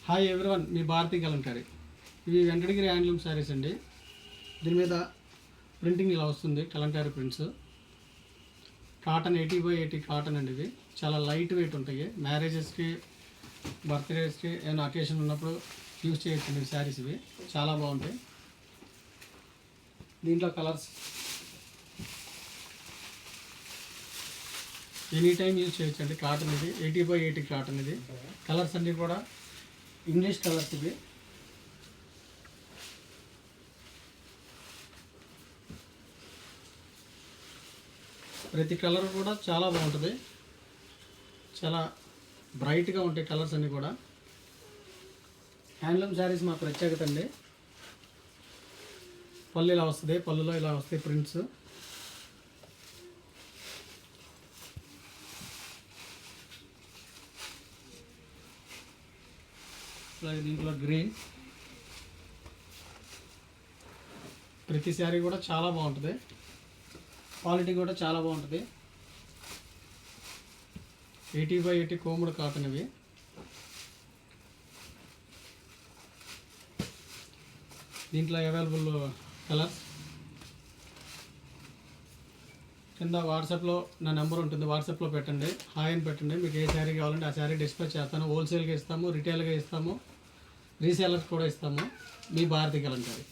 Hi everyone, మీ భారతీ కలంకారీ. ఇవి Venkatagiri handloom saris అండి. దీని మీద ప్రింటింగ్ ఇలా వస్తుంది, కలంకారీ ప్రింట్స్. కాటన్ 80/80 కాటన్ అండి. ఇవి చాలా లైట్ వెయిట్ ఉంటాయి. మ్యారేజెస్కి, బర్త్డేస్కి ఏమైనా అకేషన్ ఉన్నప్పుడు యూజ్ చేయొచ్చండి శారీస్. ఇవి చాలా బాగుంటాయి. దీంట్లో కలర్స్ ఎనీ టైం యూజ్ చేయొచ్చండి. కాటన్ ఇది 80/80 కాటన్. ఇది కలర్స్ అన్నీ కూడా ఇంగ్లీష్ కలర్స్. ఇవి ప్రతి కలర్ కూడా చాలా బాగుంటుంది. చాలా బ్రైట్గా ఉంటాయి కలర్స్ అన్నీ కూడా. హ్యాండ్లూమ్ శారీస్ మా ప్రత్యేకత అండి. పళ్ళు ఇలా వస్తుంది, పళ్ళులో ఇలా వస్తాయి ప్రింట్స్. అలాగే దీంట్లో గ్రీన్. ప్రతి శారీ కూడా చాలా బాగుంటుంది. క్వాలిటీ కూడా చాలా బాగుంటుంది. 80/80 కోముడు కాటన్. ఇవి దీంట్లో అవైలబుల్ కలర్స్. కింద వాట్సాప్లో నా నెంబర్ ఉంటుంది, వాట్సాప్లో పెట్టండి, హాయ్ అని పెట్టండి. మీకు ఏ శారీ కావాలంటే ఆ శారీ డిస్పాచ్ చేస్తాను. హోల్సేల్గా ఇస్తాము, రిటైల్గా ఇస్తాము, రీసేలర్స్ కూడా ఇస్తాము. మీ భారతీ కలంకారీ.